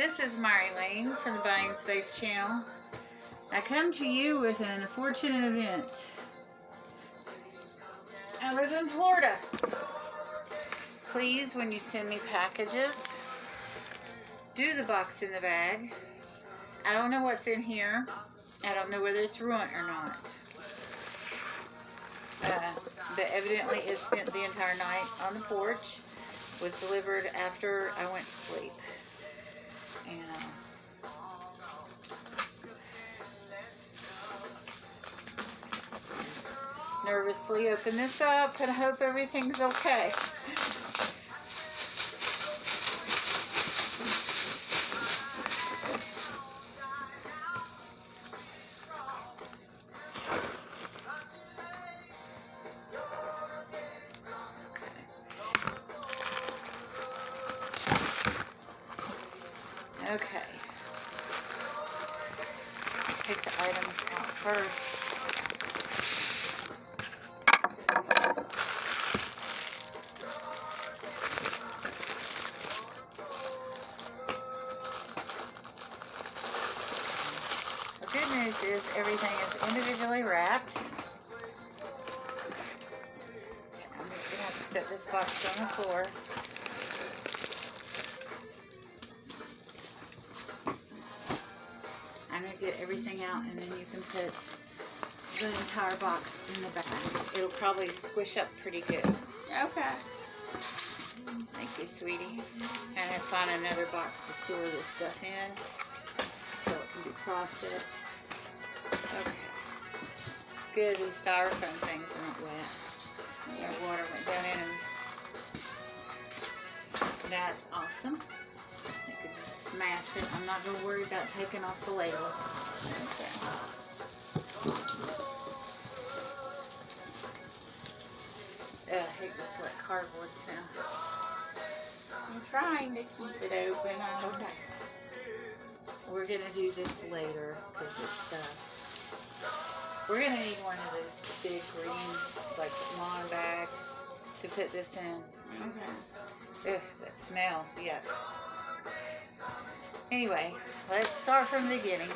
This is Marlene from the Buying Space channel. I come to you with an unfortunate event. I live in Florida. Please, when you send me packages, do the box in the bag. I don't know what's in here. I don't know whether it's ruined or not. But evidently it spent the entire night on the porch. Was delivered after I went to sleep. And nervously open this up and hope everything's okay. Okay. Take the items out first. The good news is everything is individually wrapped. I'm just going to have to set this box on the floor. I'm going to get everything out and then you can put the entire box in the bag. It'll probably squish up pretty good. Okay. Thank you, sweetie. And I find another box to store this stuff in so it can be processed. Okay. Good, these styrofoam things are not wet. The water went down in them. That's awesome. You could just smash it. I'm not going to worry about taking off the label. Okay. I hate this wet cardboard smell. I'm trying to keep it open. Okay. We're going to do this later because it's, we're going to need one of those big green, like, lawn bags to put this in. Okay. Ugh, that smell. Yeah. Anyway, let's start from the beginning.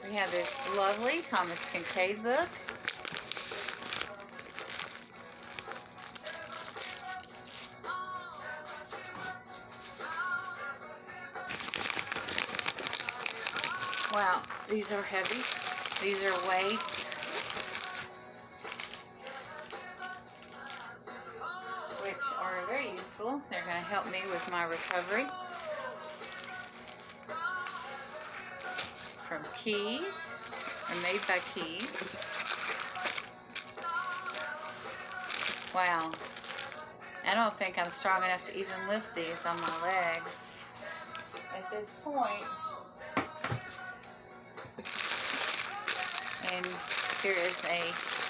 We have this lovely Thomas Kincaid book. Wow, these are heavy. These are weights. Which are very useful. They're going to help me with my recovery. From Keys. They're made by Keys. Wow. I don't think I'm strong enough to even lift these on my legs at this point. And here is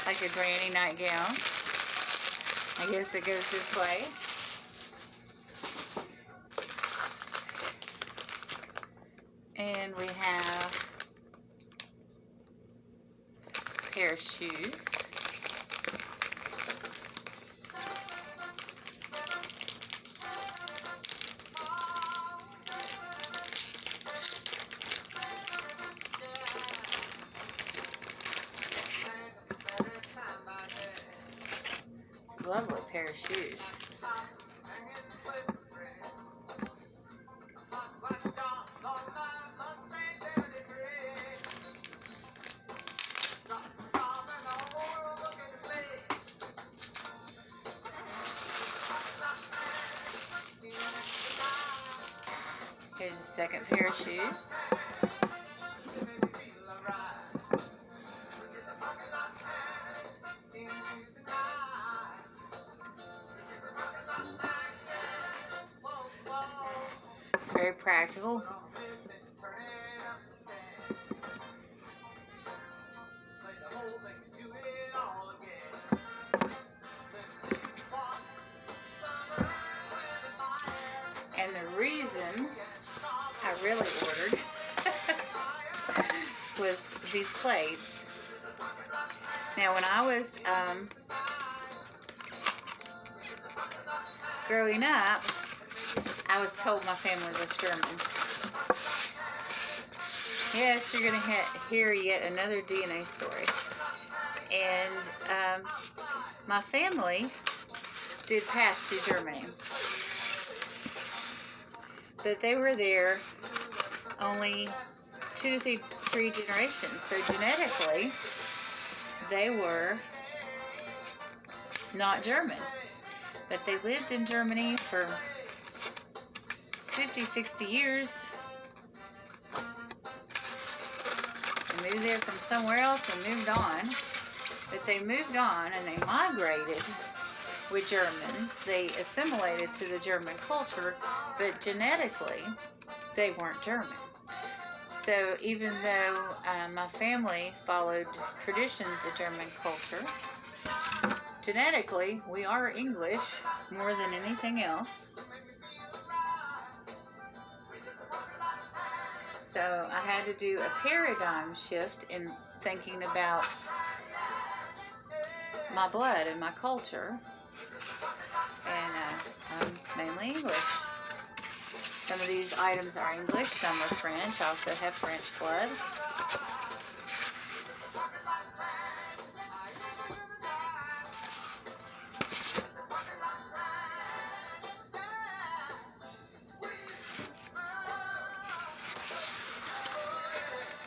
like a granny nightgown. I guess it goes this way. And we have a pair of shoes. Lovely pair of shoes. Here's a second pair of shoes. Very practical. And the reason I really ordered was these plates. Now, when I was growing up, I was told my family was German. Yes, you're going to hear yet another DNA story. And my family did pass through Germany. But they were there only 2 to 3 generations. So genetically, they were not German. But they lived in Germany for 50, 60 years. And moved there from somewhere else and moved on. But they moved on and they migrated with Germans. They assimilated to the German culture, but genetically, they weren't German. So even though my family followed traditions of German culture, genetically, we are English more than anything else. So I had to do a paradigm shift in thinking about my blood and my culture. And I'm mainly English. Some of these items are English, some are French. I also have French blood.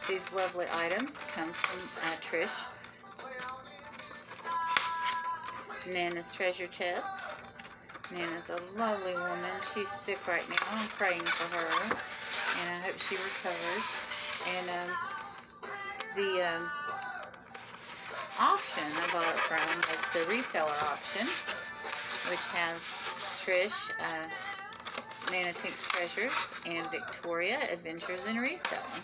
These lovely items come from Trish. Nana's treasure chest. Nana's a lovely woman. She's sick right now. I'm praying for her, and I hope she recovers. And the auction I bought it from was the reseller auction, which has Trish, Nana Tinks Treasures, and Victoria Adventures in Reselling.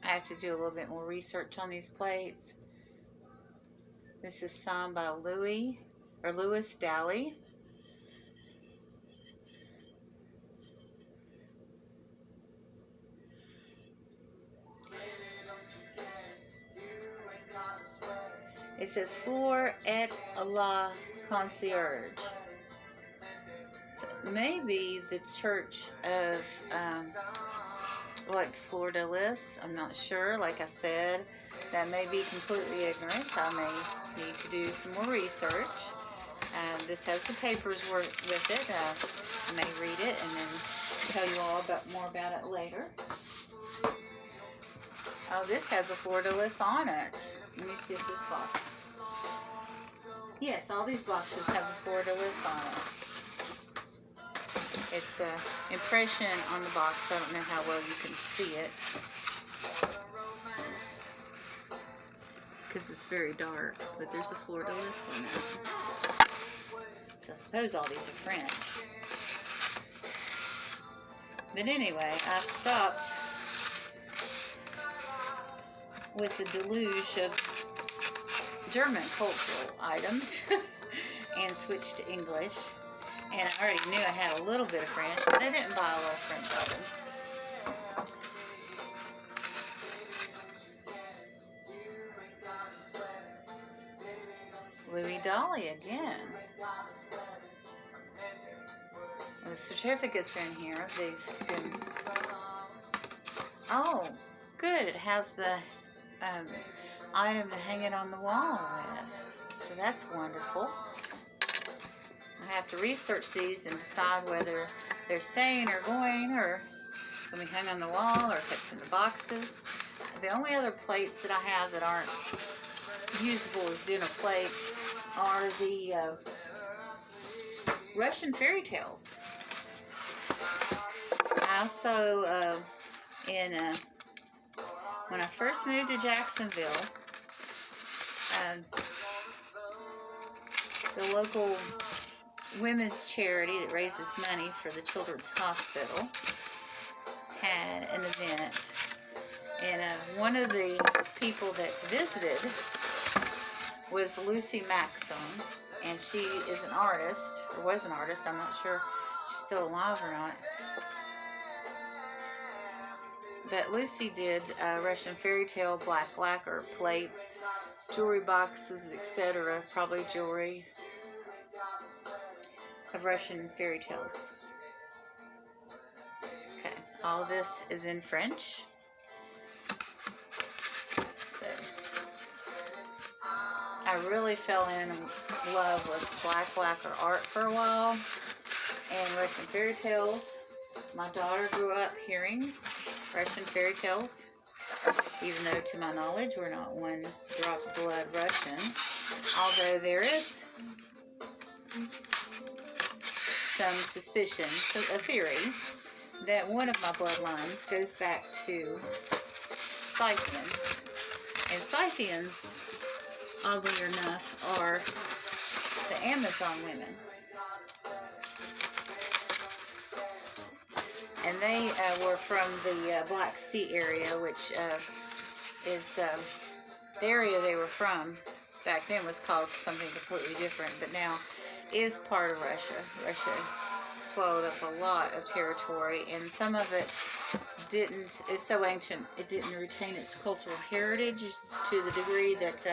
I have to do a little bit more research on these plates. This is signed by Louis Dally. It says for et la concierge. So maybe the church of like Fleur de Lis. I'm not sure. Like I said, that may be completely ignorant. I may need to do some more research. This has the papers with it. I may read it and then tell you all more about it later. Oh, this has a Fleur de Lis on it. Let me see if this box. Yes, all these boxes have a Fleur de Lis on it. It's an impression on the box. I don't know how well you can see it because it's very dark, but there's a Fleur de Lis on it. So I suppose all these are French. But anyway, I stopped with the deluge of German cultural items and switched to English. And I already knew I had a little bit of French, but I didn't buy a lot of French items. Louis Dolly again. And the certificates are in here. They've been... Oh, good. It has the item to hang it on the wall with. So that's wonderful. I have to research these and decide whether they're staying or going, or going to be hung on the wall, or kept in the boxes. The only other plates that I have that aren't usable as dinner plates are the Russian fairy tales. I also, when I first moved to Jacksonville, the local women's charity that raises money for the Children's Hospital had an event one of the people that visited was Lucy Maxson, and she is an artist, or was an artist. I'm not sure if she's still alive or not. But Lucy did Russian fairy tale black lacquer plates, jewelry boxes, etc. Probably jewelry of Russian fairy tales. Okay, all this is in French. So, I really fell in love with black lacquer art for a while and Russian fairy tales. My daughter grew up hearing Russian fairy tales, even though to my knowledge we're not one drop of blood Russian, although there is some suspicion, a theory, that one of my bloodlines goes back to Scythians. And Scythians, oddly enough, are the Amazon women. And they were from the Black Sea area, which is the area they were from back then was called something completely different, but now is part of Russia. Russia swallowed up a lot of territory, and some of it is so ancient it didn't retain its cultural heritage to the degree that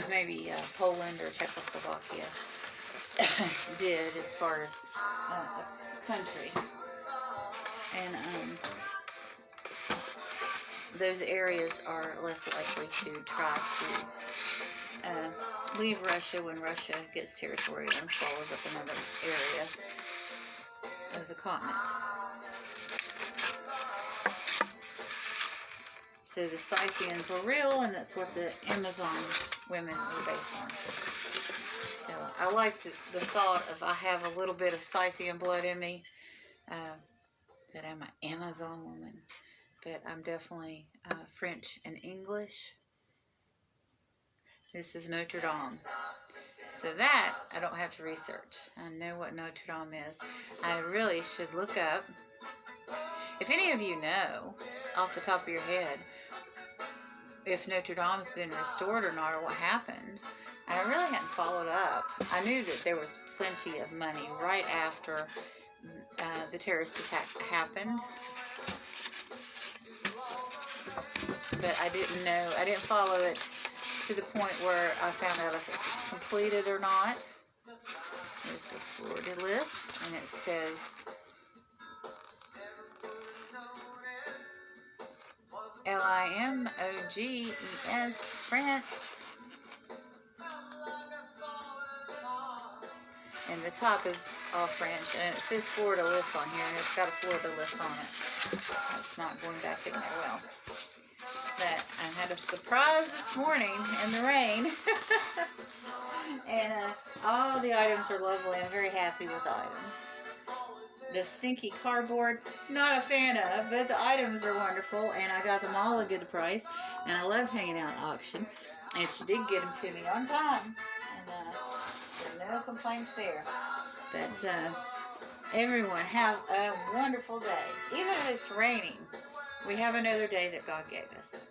maybe Poland or Czechoslovakia did as far as country. And those areas are less likely to try to leave Russia when Russia gets territory and swallows up another area of the continent. So the Scythians were real, and that's what the Amazon women were based on. So I like the thought of I have a little bit of Scythian blood in me, that I'm an Amazon woman, but I'm definitely French and English. This is Notre Dame. So that I don't have to research. I know what Notre Dame is. I really should look up. If any of you know, off the top of your head, if Notre Dame's been restored or not, or what happened, I really hadn't followed up. I knew that there was plenty of money right after the terrorist attack happened, but I didn't follow it to the point where I found out if it's completed or not. There's the Florida list, and it says Limoges, France. And the top is all French, and it says Florida list on here, and it's got a Florida list on it. It's not going back in there well. But I had a surprise this morning in the rain. And all the items are lovely. I'm very happy with the items. The stinky cardboard, not a fan of, but the items are wonderful, and I got them all at a good price, and I loved hanging out at auction, and she did get them to me on time, and no complaints there. But everyone have a wonderful day. Even if it's raining, we have another day that God gave us.